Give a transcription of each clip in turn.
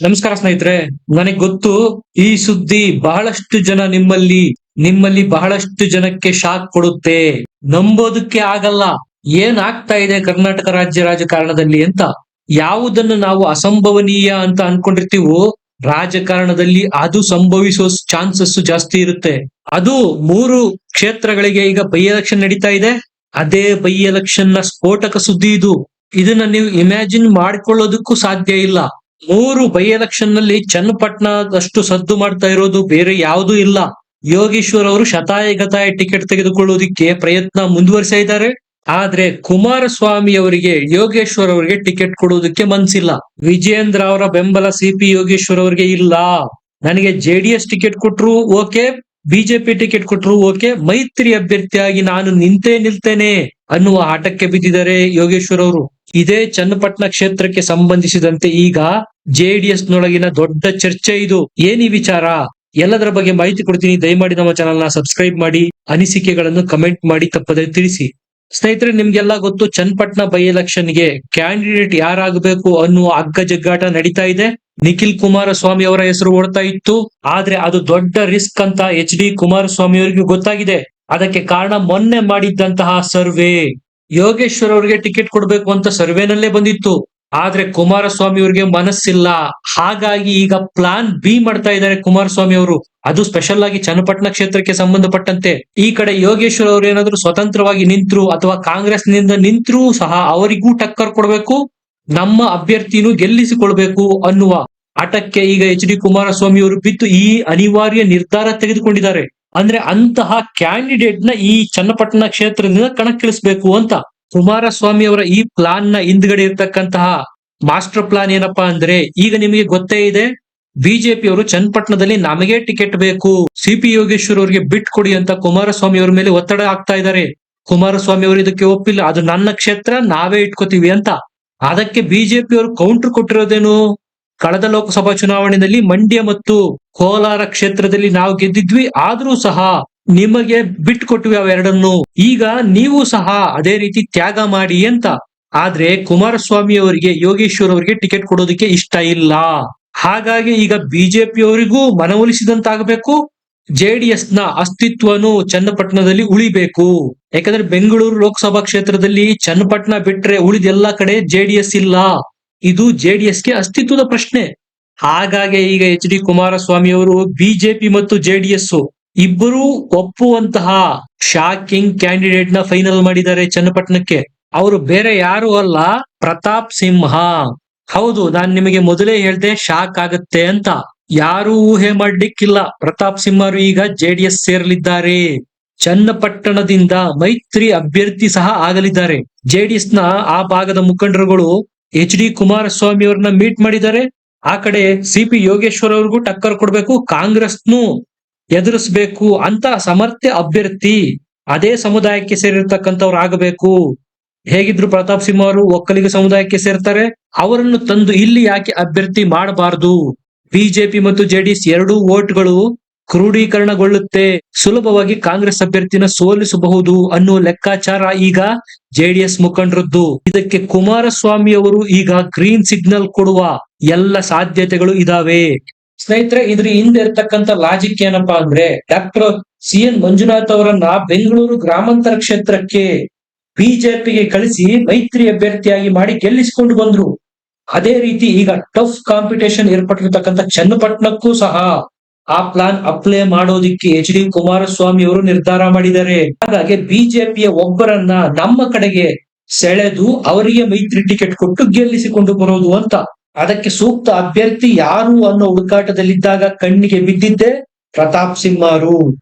ನಮಸ್ಕಾರ ಸ್ನೇಹಿತರೆ. ನನಗೆ ಗೊತ್ತು ಈ ಸುದ್ದಿ ಬಹಳಷ್ಟು ಜನ ನಿಮ್ಮಲ್ಲಿ ಬಹಳಷ್ಟು ಜನಕ್ಕೆ ಶಾಕ್ ಕೊಡುತ್ತೆ. ನಂಬೋದಕ್ಕೆ ಆಗಲ್ಲ. ಏನ್ ಆಗ್ತಾ ಇದೆ ಕರ್ನಾಟಕ ರಾಜ್ಯ ರಾಜಕಾರಣದಲ್ಲಿ ಅಂತ. ಯಾವುದನ್ನು ನಾವು ಅಸಂಭವನೀಯ ಅಂತ ಅನ್ಕೊಂಡಿರ್ತೀವೋ ರಾಜಕಾರಣದಲ್ಲಿ ಅದು ಸಂಭವಿಸೋ ಚಾನ್ಸಸ್ ಜಾಸ್ತಿ ಇರುತ್ತೆ. ಅದು 3 ಕ್ಷೇತ್ರಗಳಿಗೆ ಈಗ ಬೈ ಎಲೆಕ್ಷನ್ ನಡೀತಾ ಇದೆ. ಅದೇ ಬೈ ಎಲೆಕ್ಷನ್ ನ ಸ್ಫೋಟಕ ಸುದ್ದಿ ಇದು. ಇದನ್ನ ನೀವು ಇಮ್ಯಾಜಿನ್ ಮಾಡ್ಕೊಳ್ಳೋದಕ್ಕೂ ಸಾಧ್ಯ ಇಲ್ಲ. 3 ಬೈ ಎಲೆಕ್ಷನ್ ನಲ್ಲಿ ಚನ್ನಪಟ್ಟಣದಷ್ಟು ಸದ್ದು ಮಾಡ್ತಾ ಇರೋದು ಬೇರೆ ಯಾವುದೂ ಇಲ್ಲ. ಯೋಗೇಶ್ವರ್ ಅವರು ಶತಾಯಗತಾಯ ಟಿಕೆಟ್ ತೆಗೆದುಕೊಳ್ಳುವುದಕ್ಕೆ ಪ್ರಯತ್ನ ಮುಂದುವರಿಸ್ತಾ ಇದ್ದಾರೆ. ಆದ್ರೆ ಕುಮಾರಸ್ವಾಮಿ ಅವರಿಗೆ ಯೋಗೇಶ್ವರ್ ಅವರಿಗೆ ಟಿಕೆಟ್ ಕೊಡುವುದಕ್ಕೆ ಮನ್ಸಿಲ್ಲ. ವಿಜಯೇಂದ್ರ ಅವರ ಬೆಂಬಲ ಸಿಪಿ ಯೋಗೇಶ್ವರ್ ಅವರಿಗೆ ಇಲ್ಲ. ನನಗೆ ಜೆಡಿಎಸ್ ಟಿಕೆಟ್ ಕೊಟ್ರು ಓಕೆ, ಬಿಜೆಪಿ ಟಿಕೆಟ್ ಕೊಟ್ರು ಓಕೆ, ಮೈತ್ರಿ ಅಭ್ಯರ್ಥಿಯಾಗಿ ನಾನು ನಿಲ್ತೇನೆ ಅನ್ನುವ ಆಟಕ್ಕೆ ಬಿದ್ದಿದ್ದಾರೆ ಯೋಗೇಶ್ವರ್ ಅವರು. ಇದೇ ಚನ್ನಪಟ್ಟಣ ಕ್ಷೇತ್ರಕ್ಕೆ ಸಂಬಂಧಿಸಿದಂತೆ ಈಗ ಜೆಡಿಎಸ್ ನೊಳಗಿನ ದೊಡ್ಡ ಚರ್ಚೆ ಇದು. ಏನಿ ವಿಚಾರ ಎಲ್ಲದರ ಬಗ್ಗೆ ಮಾಹಿತಿ ಕೊಡ್ತೀನಿ. ದಯಮಾಡಿ ನಮ್ಮ ಚಾನಲ್ ನ ಸಬ್ಸ್ಕ್ರೈಬ್ ಮಾಡಿ, ಅನಿಸಿಕೆಗಳನ್ನು ಕಮೆಂಟ್ ಮಾಡಿ ತಪ್ಪದೆ ತಿಳಿಸಿ. ಸ್ನೇಹಿತರೆ, ನಿಮ್ಗೆಲ್ಲ ಗೊತ್ತು ಚನ್ನಪಟ್ಟಣ ಬೈ ಎಲೆಕ್ಷನ್ ಗೆ ಕ್ಯಾಂಡಿಡೇಟ್ ಯಾರಾಗಬೇಕು ಅನ್ನುವ ಹಗ್ಗ ಜಗ್ಗಾಟ ನಡೀತಾ ಇದೆ. ನಿಖಿಲ್ ಕುಮಾರಸ್ವಾಮಿ ಅವರ ಹೆಸರು ಓಡ್ತಾ ಇತ್ತು. ಆದ್ರೆ ಅದು ದೊಡ್ಡ ರಿಸ್ಕ್ ಅಂತ HD ಕುಮಾರಸ್ವಾಮಿ ಅವರಿಗೆ ಗೊತ್ತಾಗಿದೆ. ಅದಕ್ಕೆ ಕಾರಣ ಮೊನ್ನೆ ಮಾಡಿದ್ದಂತಹ ಸರ್ವೆ. ಯೋಗೇಶ್ವರ್ ಅವರಿಗೆ ಟಿಕೆಟ್ ಕೊಡ್ಬೇಕು ಅಂತ ಸರ್ವೆನಲ್ಲೇ ಬಂದಿತ್ತು. ಆದ್ರೆ ಕುಮಾರಸ್ವಾಮಿ ಅವರಿಗೆ ಮನಸ್ಸಿಲ್ಲ. ಹಾಗಾಗಿ ಈಗ ಪ್ಲಾನ್ ಬಿ ಮಾಡ್ತಾ ಇದ್ದಾರೆ ಕುಮಾರಸ್ವಾಮಿ ಅವರು. ಅದು ಸ್ಪೆಷಲ್ ಆಗಿ ಚನ್ನಪಟ್ಟಣ ಕ್ಷೇತ್ರಕ್ಕೆ ಸಂಬಂಧಪಟ್ಟಂತೆ. ಈ ಕಡೆ ಯೋಗೇಶ್ವರ್ ಅವರು ಏನಾದ್ರು ಸ್ವತಂತ್ರವಾಗಿ ನಿಂತ್ರು ಅಥವಾ ಕಾಂಗ್ರೆಸ್ ನಿಂದ ನಿಂತ್ರೂ ಸಹ ಅವರಿಗೂ ಟಕ್ಕರ್ ಕೊಡ್ಬೇಕು, ನಮ್ಮ ಅಭ್ಯರ್ಥಿನೂ ಗೆಲ್ಲಿಸಿಕೊಳ್ಬೇಕು ಅನ್ನುವ ಆಟಕ್ಕೆ ಈಗ HD ಕುಮಾರಸ್ವಾಮಿ ಅವರು ಬಿದ್ದು ಈ ಅನಿವಾರ್ಯ ನಿರ್ಧಾರ ತೆಗೆದುಕೊಂಡಿದ್ದಾರೆ. ಅಂದ್ರೆ ಅಂತಹ ಕ್ಯಾಂಡಿಡೇಟ್ ನ ಈ ಚನ್ನಪಟ್ಟಣ ಕ್ಷೇತ್ರದಿಂದ ಕಣಕ್ಕಿಳಿಸಬೇಕು ಅಂತ. ಕುಮಾರಸ್ವಾಮಿ ಅವರ ಈ ಪ್ಲಾನ್ ನ ಹಿಂದ್ಗಡೆ ಇರ್ತಕ್ಕಂತಹ ಮಾಸ್ಟರ್ ಪ್ಲಾನ್ ಏನಪ್ಪಾ ಅಂದ್ರೆ, ಈಗ ನಿಮಗೆ ಗೊತ್ತೇ ಇದೆ, ಬಿಜೆಪಿ ಅವರು ಚನ್ನಪಟ್ಟಣದಲ್ಲಿ ನಮಗೆ ಟಿಕೆಟ್ ಬೇಕು, ಸಿಪಿ ಯೋಗೇಶ್ವರ್ ಅವರಿಗೆ ಬಿಟ್ ಕೊಡಿ ಅಂತ ಕುಮಾರಸ್ವಾಮಿ ಅವರ ಮೇಲೆ ಒತ್ತಡ ಹಾಕ್ತಾ ಇದ್ದಾರೆ. ಕುಮಾರಸ್ವಾಮಿ ಅವರು ಇದಕ್ಕೆ ಒಪ್ಪಿಲ್ಲ. ಅದು ನನ್ನ ಕ್ಷೇತ್ರ, ನಾವೇ ಇಟ್ಕೋತೀವಿ ಅಂತ. ಅದಕ್ಕೆ ಬಿಜೆಪಿ ಅವರು ಕೌಂಟರ್ ಕೊಟ್ಟಿರೋದೇನು, ಕಳೆದ ಲೋಕಸಭಾ ಚುನಾವಣೆಯಲ್ಲಿ ಮಂಡ್ಯ ಮತ್ತು ಕೋಲಾರ ಕ್ಷೇತ್ರದಲ್ಲಿ ನಾವು ಗೆದ್ದಿದ್ವಿ, ಆದ್ರೂ ಸಹ ನಿಮಗೆ ಬಿಟ್ ಕೊಟ್ವಿ ಅವೆರಡನ್ನು. ಈಗ ನೀವು ಸಹ ಅದೇ ರೀತಿ ತ್ಯಾಗ ಮಾಡಿ ಅಂತ. ಆದ್ರೆ ಕುಮಾರಸ್ವಾಮಿ ಅವರಿಗೆ ಯೋಗೇಶ್ವರ್ ಅವರಿಗೆ ಟಿಕೆಟ್ ಕೊಡೋದಕ್ಕೆ ಇಷ್ಟ ಇಲ್ಲ. ಹಾಗಾಗಿ ಈಗ ಬಿಜೆಪಿ ಅವರಿಗೂ ಮನವೊಲಿಸಿದಂತಾಗಬೇಕು, ಜೆಡಿಎಸ್ ನ ಅಸ್ತಿತ್ವನು ಚನ್ನಪಟ್ಟಣದಲ್ಲಿ ಉಳಿಬೇಕು. ಯಾಕಂದ್ರೆ ಬೆಂಗಳೂರು ಲೋಕಸಭಾ ಕ್ಷೇತ್ರದಲ್ಲಿ ಚನ್ನಪಟ್ಟಣ ಬಿಟ್ರೆ ಉಳಿದೆಲ್ಲಾ ಕಡೆ ಜೆಡಿಎಸ್ ಇಲ್ಲ. ಇದು ಜೆಡಿಎಸ್ ಗೆ ಅಸ್ತಿತ್ವದ ಪ್ರಶ್ನೆ. ಹಾಗಾಗಿ ಈಗ HD ಕುಮಾರಸ್ವಾಮಿ ಅವರು ಬಿಜೆಪಿ ಮತ್ತು ಜೆಡಿಎಸ್ ಇಬ್ಬರೂ ಒಪ್ಪುವಂತಹ ಶಾಕಿಂಗ್ ಕ್ಯಾಂಡಿಡೇಟ್ ನ ಫೈನಲ್ ಮಾಡಿದ್ದಾರೆ ಚನ್ನಪಟ್ಟಣಕ್ಕೆ. ಅವರು ಬೇರೆ ಯಾರು ಅಲ್ಲ, ಪ್ರತಾಪ್ ಸಿಂಹ. ಹೌದು, ನಾನ್ ನಿಮಗೆ ಮೊದಲೇ ಹೇಳ್ದೆ ಶಾಕ್ ಆಗತ್ತೆ ಅಂತ. ಯಾರೂ ಊಹೆ ಮಾಡ್ಲಿಕ್ಕಿಲ್ಲ. ಪ್ರತಾಪ್ ಸಿಂಹ ಈಗ ಜೆಡಿಎಸ್ ಸೇರಲಿದ್ದಾರೆ. ಚನ್ನಪಟ್ಟಣದಿಂದ ಮೈತ್ರಿ ಅಭ್ಯರ್ಥಿ ಸಹ ಆಗಲಿದ್ದಾರೆ. ಜೆಡಿಎಸ್ ನ ಆ ಭಾಗದ ಮುಖಂಡರುಗಳು HD ಕುಮಾರಸ್ವಾಮಿ ಅವ್ರನ್ನ ಮೀಟ್ ಮಾಡಿದ್ದಾರೆ. ಆ ಕಡೆ ಸಿಪಿ ಯೋಗೇಶ್ವರ್ ಅವ್ರಿಗೂ ಟಕ್ಕರ್ ಕೊಡ್ಬೇಕು, ಕಾಂಗ್ರೆಸ್ನು ಎದುರಿಸಬೇಕು ಅಂತ ಸಮರ್ಥ ಅಭ್ಯರ್ಥಿ ಅದೇ ಸಮುದಾಯಕ್ಕೆ ಸೇರಿರ್ತಕ್ಕಂಥವ್ರು ಆಗಬೇಕು. ಹೇಗಿದ್ರು ಪ್ರತಾಪ್ ಸಿಂಹ ಅವರು ಒಕ್ಕಲಿಗ ಸಮುದಾಯಕ್ಕೆ ಸೇರ್ತಾರೆ, ಅವರನ್ನು ತಂದು ಇಲ್ಲಿ ಯಾಕೆ ಅಭ್ಯರ್ಥಿ ಮಾಡಬಾರದು? ಬಿಜೆಪಿ ಮತ್ತು ಜೆಡಿಎಸ್ ಎರಡೂ ವೋಟ್ಗಳು ಕ್ರೋಢೀಕರಣಗೊಳ್ಳುತ್ತೆ, ಸುಲಭವಾಗಿ ಕಾಂಗ್ರೆಸ್ ಅಭ್ಯರ್ಥಿನ ಸೋಲಿಸಬಹುದು ಅನ್ನುವ ಲೆಕ್ಕಾಚಾರ ಈಗ ಜೆಡಿಎಸ್ ಮುಖಂಡರದ್ದು. ಇದಕ್ಕೆ ಕುಮಾರಸ್ವಾಮಿ ಅವರು ಈಗ ಗ್ರೀನ್ ಸಿಗ್ನಲ್ ಕೊಡುವ ಎಲ್ಲ ಸಾಧ್ಯತೆಗಳು ಇದಾವೆ. ಸ್ನೇಹಿತರೆ, ಇದ್ರ ಹಿಂದೆ ಇರ್ತಕ್ಕಂಥ ಲಾಜಿಕ್ ಏನಪ್ಪಾ ಅಂದ್ರೆ, ಡಾಕ್ಟರ್ CN ಮಂಜುನಾಥ್ ಅವರನ್ನ ಬೆಂಗಳೂರು ಗ್ರಾಮಾಂತರ ಕ್ಷೇತ್ರಕ್ಕೆ ಬಿಜೆಪಿಗೆ ಕಳಿಸಿ ಮೈತ್ರಿ ಅಭ್ಯರ್ಥಿಯಾಗಿ ಮಾಡಿ ಗೆಲ್ಲಿಸಿಕೊಂಡು ಬಂದ್ರು. ಅದೇ ರೀತಿ ಈಗ ಟಫ್ ಕಾಂಪಿಟೇಷನ್ ಏರ್ಪಟ್ಟಿರ್ತಕ್ಕಂಥ ಚನ್ನಪಟ್ಟಣಕ್ಕೂ ಸಹ ಆ ಪ್ಲಾನ್ ಅಪ್ಲೈ ಮಾಡೋದಿಕ್ಕೆ HD ಕುಮಾರಸ್ವಾಮಿ ಅವರು ನಿರ್ಧಾರ ಮಾಡಿದ್ದಾರೆ. ಹಾಗಾಗಿ ಬಿಜೆಪಿಯ ಒಬ್ಬರನ್ನ ನಮ್ಮ ಕಡೆಗೆ ಸೆಳೆದು ಅವರಿಗೆ ಮೈತ್ರಿ ಟಿಕೆಟ್ ಕೊಟ್ಟು ಗೆಲ್ಲಿಸಿಕೊಂಡು ಬರೋದು ಅಂತ. ಅದಕ್ಕೆ ಸೂಕ್ತ ಅಭ್ಯರ್ಥಿ ಯಾರು ಅನ್ನೋ ಹುಡುಕಾಟದಲ್ಲಿದ್ದಾಗ ಕಣ್ಣಿಗೆ ಬಿದ್ದಿದ್ದೆ ಪ್ರತಾಪ್ ಸಿಂಹ ಅವರು.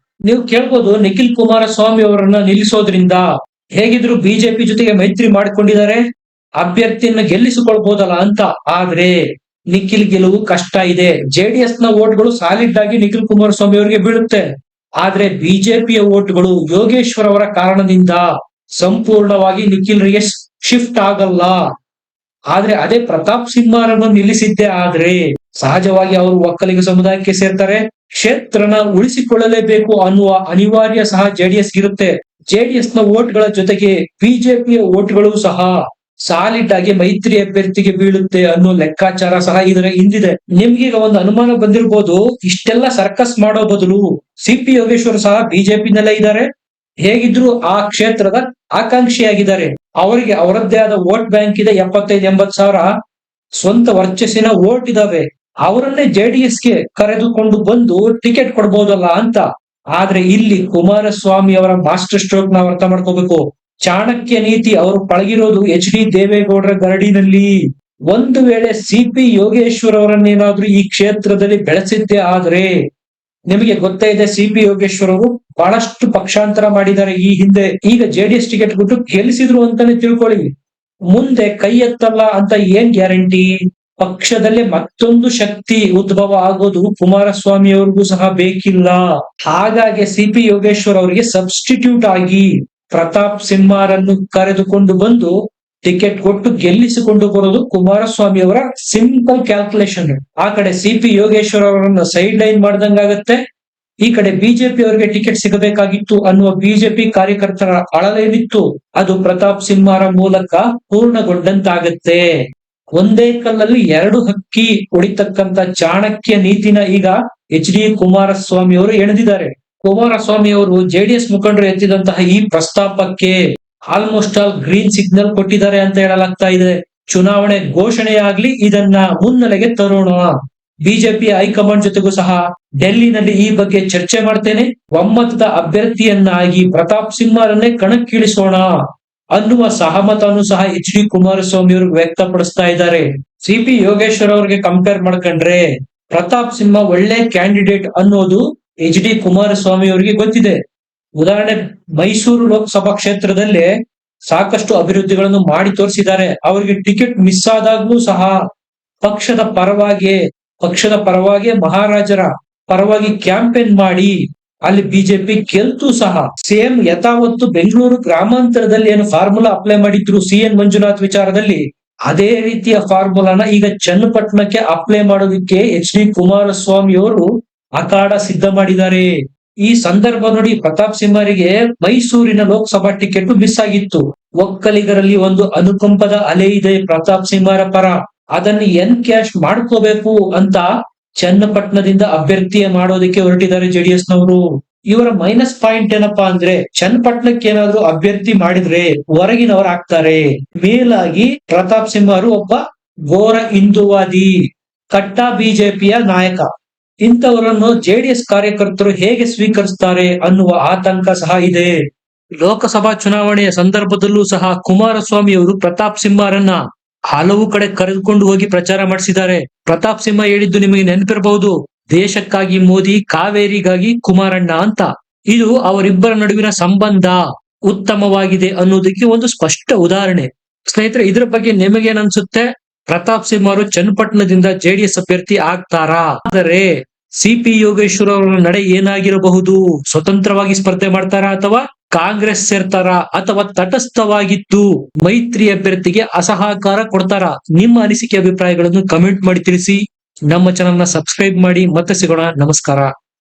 ನೀವು ಕೇಳ್ಬೋದು, ನಿಖಿಲ್ ಕುಮಾರಸ್ವಾಮಿ ಅವರನ್ನ ನಿಲ್ಲಿಸೋದ್ರಿಂದ ಹೇಗಿದ್ರು ಬಿಜೆಪಿ ಜೊತೆಗೆ ಮೈತ್ರಿ ಮಾಡಿಕೊಂಡಿದ್ದಾರೆ, ಅಭ್ಯರ್ಥಿಯನ್ನ ಗೆಲ್ಲಿಸಿಕೊಳ್ಬಹುದಲ್ಲ ಅಂತ. ಆದ್ರೆ ನಿಖಿಲ್ ಗೆಲುವು ಕಷ್ಟ ಇದೆ. ಜೆಡಿಎಸ್ ನ ವೋಟ್ಗಳು ಸಾಲಿಡ್ ಆಗಿ ನಿಖಿಲ್ ಕುಮಾರಸ್ವಾಮಿ ಅವರಿಗೆ ಬೀಳುತ್ತೆ. ಆದ್ರೆ ಬಿಜೆಪಿಯ ವೋಟ್ಗಳು ಯೋಗೇಶ್ವರ್ ಅವರ ಕಾರಣದಿಂದ ಸಂಪೂರ್ಣವಾಗಿ ನಿಖಿಲ್ರಿಗೆ ಶಿಫ್ಟ್ ಆಗಲ್ಲ. ಆದ್ರೆ ಅದೇ ಪ್ರತಾಪ್ ಸಿಂಹರನ್ನು ನಿಲ್ಲಿಸಿದ್ದೆ ಆದ್ರೆ ಸಹಜವಾಗಿ ಅವರು ಒಕ್ಕಲಿಗ ಸಮುದಾಯಕ್ಕೆ ಸೇರ್ತಾರೆ. ಕ್ಷೇತ್ರನ ಉಳಿಸಿಕೊಳ್ಳಲೇಬೇಕು ಅನ್ನುವ ಅನಿವಾರ್ಯ ಸಹ ಜೆಡಿಎಸ್ ಇರುತ್ತೆ. ಜೆಡಿಎಸ್ ನ ವೋಟ್ಗಳ ಜೊತೆಗೆ ಬಿಜೆಪಿಯ ವೋಟ್ಗಳು ಸಹ ಸಾಲಿಡ್ ಆಗಿ ಮೈತ್ರಿ ಅಭ್ಯರ್ಥಿಗೆ ಬೀಳುತ್ತೆ ಅನ್ನೋ ಲೆಕ್ಕಾಚಾರ ಸಹ ಇದರ ಹಿಂದಿದೆ. ನಿಮ್ಗೀಗ ಒಂದು ಅನುಮಾನ ಬಂದಿರ್ಬೋದು, ಇಷ್ಟೆಲ್ಲ ಸರ್ಕಸ್ ಮಾಡೋ ಬದಲು ಸಿ.ಪಿ. ಯೋಗೇಶ್ವರ್ ಸಹ ಬಿಜೆಪಿನಲ್ಲೇ ಇದ್ದಾರೆ, ಹೇಗಿದ್ರು ಆ ಕ್ಷೇತ್ರದ ಆಕಾಂಕ್ಷಿಯಾಗಿದ್ದಾರೆ. ಅವರಿಗೆ ಅವರದ್ದೇ ಆದ ವೋಟ್ ಬ್ಯಾಂಕ್ ಇದೆ, 75-80 ಸಾವಿರ ಸ್ವಂತ ವರ್ಚಸ್ಸಿನ ವೋಟ್ ಇದಾವೆ. ಅವರನ್ನೇ ಜೆಡಿಎಸ್ಗೆ ಕರೆದುಕೊಂಡು ಬಂದು ಟಿಕೆಟ್ ಕೊಡ್ಬೋದಲ್ಲ ಅಂತ. ಆದ್ರೆ ಇಲ್ಲಿ ಕುಮಾರಸ್ವಾಮಿ ಅವರ ಮಾಸ್ಟರ್ ಸ್ಟ್ರೋಕ್ ನಾವು ಅರ್ಥ ಮಾಡ್ಕೋಬೇಕು. ಚಾಣಕ್ಯ ನೀತಿ ಅವರು ಪಳಗಿರೋದು ಎಚ್.ಡಿ. ದೇವೇಗೌಡರ ಗರಡಿನಲ್ಲಿ. ಒಂದು ವೇಳೆ ಸಿ.ಪಿ. ಯೋಗೇಶ್ವರ್ ಅವರನ್ನೇನಾದ್ರೂ ಈ ಕ್ಷೇತ್ರದಲ್ಲಿ ಬೆಳೆಸಿದ್ದೇ ಆದ್ರೆ, ನಿಮಗೆ ಗೊತ್ತೇ ಇದೆ ಸಿ.ಪಿ. ಯೋಗೇಶ್ವರ್ ಅವರು ಬಹಳಷ್ಟು ಪಕ್ಷಾಂತರ ಮಾಡಿದ್ದಾರೆ ಈ ಹಿಂದೆ. ಈಗ ಜೆಡಿಎಸ್ ಟಿಕೆಟ್ ಕೊಟ್ಟು ಗೆಲ್ಲಿಸಿದ್ರು ಅಂತಾನೆ ತಿಳ್ಕೊಳ್ಳಿ, ಮುಂದೆ ಕೈ ಎತ್ತಲ್ಲ ಅಂತ ಏನ್ ಗ್ಯಾರಂಟಿ? ಪಕ್ಷದಲ್ಲಿ ಮತ್ತೊಂದು ಶಕ್ತಿ ಉದ್ಭವ ಆಗೋದು ಕುಮಾರಸ್ವಾಮಿ ಅವ್ರಿಗೂ ಸಹ ಬೇಕಿಲ್ಲ. ಹಾಗಾಗಿ ಸಿ.ಪಿ. ಯೋಗೇಶ್ವರ್ ಅವರಿಗೆ ಸಬ್ಸ್ಟಿಟ್ಯೂಟ್ ಆಗಿ ಪ್ರತಾಪ್ ಸಿಂಹರನ್ನು ಕರೆದುಕೊಂಡು ಬಂದು ಟಿಕೆಟ್ ಕೊಟ್ಟು ಗೆಲ್ಲಿಸಿಕೊಂಡು ಬರೋದು ಕುಮಾರಸ್ವಾಮಿ ಅವರ ಸಿಂಪಲ್ ಕ್ಯಾಲ್ಕುಲೇಷನ್. ಆ ಕಡೆ ಸಿ.ಪಿ. ಯೋಗೇಶ್ವರ್ ಅವರನ್ನ ಸೈಡ್ ಲೈನ್ ಮಾಡ್ದಂಗಾಗತ್ತೆ, ಈ ಕಡೆ ಬಿಜೆಪಿ ಅವರಿಗೆ ಟಿಕೆಟ್ ಸಿಗಬೇಕಾಗಿತ್ತು ಅನ್ನುವ ಬಿಜೆಪಿ ಕಾರ್ಯಕರ್ತರ ಅಳಲೇನಿತ್ತು, ಅದು ಪ್ರತಾಪ್ ಸಿಂಹರ ಮೂಲಕ ಪೂರ್ಣಗೊಂಡಂತಾಗತ್ತೆ. ಒಂದೇ ಕಲ್ಲಲ್ಲಿ ಎರಡು ಹಕ್ಕಿ ಹೊಡಿತಕ್ಕಂತ ಚಾಣಕ್ಯ ನೀತಿನ ಈಗ ಎಚ್.ಡಿ. ಕುಮಾರಸ್ವಾಮಿ ಅವರು ಎಳೆದಿದ್ದಾರೆ. ಕುಮಾರಸ್ವಾಮಿ ಅವರು ಜೆಡಿಎಸ್ ಮುಖಂಡರು ಎತ್ತಿದಂತಹ ಈ ಪ್ರಸ್ತಾಪಕ್ಕೆ ಆಲ್ಮೋಸ್ಟ್ ಆಲ್ ಗ್ರೀನ್ ಸಿಗ್ನಲ್ ಕೊಟ್ಟಿದ್ದಾರೆ ಅಂತ ಹೇಳಲಾಗ್ತಾ ಇದೆ. ಚುನಾವಣೆ ಘೋಷಣೆಯಾಗ್ಲಿ ಇದನ್ನ ಮುನ್ನೆಲೆಗೆ ತರೋಣ. ಬಿಜೆಪಿ ಹೈಕಮಾಂಡ್ ಜೊತೆಗೂ ಸಹ ಡೆಲ್ಲಿನಲ್ಲಿ ಈ ಬಗ್ಗೆ ಚರ್ಚೆ ಮಾಡ್ತೇನೆ, ಒಮ್ಮತದ ಅಭ್ಯರ್ಥಿಯನ್ನಾಗಿ ಪ್ರತಾಪ್ ಸಿಂಹರನ್ನೇ ಕಣಕ್ಕಿಳಿಸೋಣ ಅನ್ನುವ ಸಹಮತವನ್ನು ಸಹ ಎಚ್.ಡಿ. ಕುಮಾರಸ್ವಾಮಿ ಅವರು ವ್ಯಕ್ತಪಡಿಸ್ತಾ ಇದ್ದಾರೆ. ಸಿ.ಪಿ. ಯೋಗೇಶ್ವರ್ ಅವರಿಗೆ ಕಂಪೇರ್ ಮಾಡ್ಕೊಂಡ್ರೆ ಪ್ರತಾಪ್ ಸಿಂಹ ಒಳ್ಳೆ ಕ್ಯಾಂಡಿಡೇಟ್ ಅನ್ನೋದು ಎಚ್.ಡಿ. ಕುಮಾರಸ್ವಾಮಿ ಅವರಿಗೆ ಗೊತ್ತಿದೆ. ಉದಾಹರಣೆ, ಮೈಸೂರು ಲೋಕಸಭಾ ಕ್ಷೇತ್ರದಲ್ಲಿ ಸಾಕಷ್ಟು ಅಭಿವೃದ್ಧಿಗಳನ್ನು ಮಾಡಿ ತೋರಿಸಿದ್ದಾರೆ. ಅವರಿಗೆ ಟಿಕೆಟ್ ಮಿಸ್ ಆದಾಗ್ಲೂ ಸಹ ಪಕ್ಷದ ಪರವಾಗಿ ಮಹಾರಾಜರ ಪರವಾಗಿ ಕ್ಯಾಂಪೇನ್ ಮಾಡಿ ಅಲ್ಲಿ ಬಿಜೆಪಿ ಗೆಲ್ತು ಸಹ. ಸೇಮ್ ಯಥಾವತ್ತು ಬೆಂಗಳೂರು ಗ್ರಾಮಾಂತರದಲ್ಲಿ ಏನು ಫಾರ್ಮುಲಾ ಅಪ್ಲೈ ಮಾಡಿದ್ರು ಸಿ.ಎನ್. ಮಂಜುನಾಥ್ ವಿಚಾರದಲ್ಲಿ, ಅದೇ ರೀತಿಯ ಫಾರ್ಮುಲಾನ ಈಗ ಚನ್ನಪಟ್ಟಣಕ್ಕೆ ಅಪ್ಲೈ ಮಾಡೋದಕ್ಕೆ ಎಚ್.ಡಿ. ಕುಮಾರಸ್ವಾಮಿ ಅವರು ಅಖಾಡ ಸಿದ್ಧ ಮಾಡಿದ್ದಾರೆ. ಈ ಸಂದರ್ಭ ನೋಡಿ, ಪ್ರತಾಪ್ ಸಿಂಹರಿಗೆ ಮೈಸೂರಿನ ಲೋಕಸಭಾ ಟಿಕೆಟ್ ಮಿಸ್ ಆಗಿತ್ತು. ಒಕ್ಕಲಿಗರಲ್ಲಿ ಒಂದು ಅನುಕಂಪದ ಅಲೆ ಇದೆ ಪ್ರತಾಪ್ ಸಿಂಹರ ಪರ, ಅದನ್ನು ಎನ್ಕ್ಯಾಶ್ ಮಾಡ್ಕೋಬೇಕು ಅಂತ ಚನ್ನಪಟ್ಟಣದಿಂದ ಅಭ್ಯರ್ಥಿ ಮಾಡೋದಕ್ಕೆ ಹೊರಟಿದ್ದಾರೆ ಜೆಡಿಎಸ್ ನವರು. ಇವರ ಮೈನಸ್ ಪಾಯಿಂಟ್ ಏನಪ್ಪಾ ಅಂದ್ರೆ, ಚನ್ನಪಟ್ಟಣಕ್ಕೆ ಏನಾದ್ರು ಅಭ್ಯರ್ಥಿ ಮಾಡಿದ್ರೆ ಹೊರಗಿನವರು ಆಗ್ತಾರೆ. ಮೇಲಾಗಿ ಪ್ರತಾಪ್ ಸಿಂಹರು ಒಬ್ಬ ಘೋರ ಹಿಂದುವಾದಿ, ಕಟ್ಟ ಬಿಜೆಪಿಯ ನಾಯಕ. ಇಂಥವರನ್ನು ಜೆಡಿಎಸ್ ಕಾರ್ಯಕರ್ತರು ಹೇಗೆ ಸ್ವೀಕರಿಸ್ತಾರೆ ಅನ್ನುವ ಆತಂಕ ಸಹ ಇದೆ. ಲೋಕಸಭಾ ಚುನಾವಣೆಯ ಸಂದರ್ಭದಲ್ಲೂ ಸಹ ಕುಮಾರಸ್ವಾಮಿ ಅವರು ಪ್ರತಾಪ್ ಸಿಂಹರನ್ನ ಹಲವು ಕಡೆ ಕರೆದುಕೊಂಡು ಹೋಗಿ ಪ್ರಚಾರ ಮಾಡಿಸಿದ್ದಾರೆ. ಪ್ರತಾಪ್ ಸಿಂಹ ಹೇಳಿದ್ದು ನಿಮಗೆ ನೆನಪಿರಬಹುದು, ದೇಶಕ್ಕಾಗಿ ಮೋದಿ, ಕಾವೇರಿಗಾಗಿ ಕುಮಾರಣ್ಣ ಅಂತ. ಇದು ಅವರಿಬ್ಬರ ನಡುವಿನ ಸಂಬಂಧ ಉತ್ತಮವಾಗಿದೆ ಅನ್ನೋದಕ್ಕೆ ಒಂದು ಸ್ಪಷ್ಟ ಉದಾಹರಣೆ. ಸ್ನೇಹಿತರೆ, ಇದ್ರ ಬಗ್ಗೆ ನಿಮಗೇನ್ ಅನ್ಸುತ್ತೆ? ಪ್ರತಾಪ್ ಸಿಂಹ ಅವರು ಚನ್ನಪಟ್ಟಣದಿಂದ ಜೆಡಿಎಸ್ ಅಭ್ಯರ್ಥಿ ಆಗ್ತಾರಾ? ಆದರೆ ಸಿ.ಪಿ. ಯೋಗೇಶ್ವರ್ ಅವರ ನಡೆ ಏನಾಗಿರಬಹುದು? ಸ್ವತಂತ್ರವಾಗಿ ಸ್ಪರ್ಧೆ ಮಾಡ್ತಾರಾ ಅಥವಾ ಕಾಂಗ್ರೆಸ್ ಸೇರ್ತಾರಾ ಅಥವಾ ತಟಸ್ಥವಾಗಿದ್ದು ಮೈತ್ರಿ ಅಭ್ಯರ್ಥಿಗೆ ಅಸಹಕಾರ ಕೊಡ್ತಾರಾ? ನಿಮ್ಮ ಅನಿಸಿಕೆ ಅಭಿಪ್ರಾಯಗಳನ್ನು ಕಮೆಂಟ್ ಮಾಡಿ ತಿಳಿಸಿ. ನಮ್ಮ ಚಾನೆಲ್ ನ ಸಬ್ಸ್ಕ್ರೈಬ್ ಮಾಡಿ. ಮತ್ತೆ ಸಿಗೋಣ. ನಮಸ್ಕಾರ.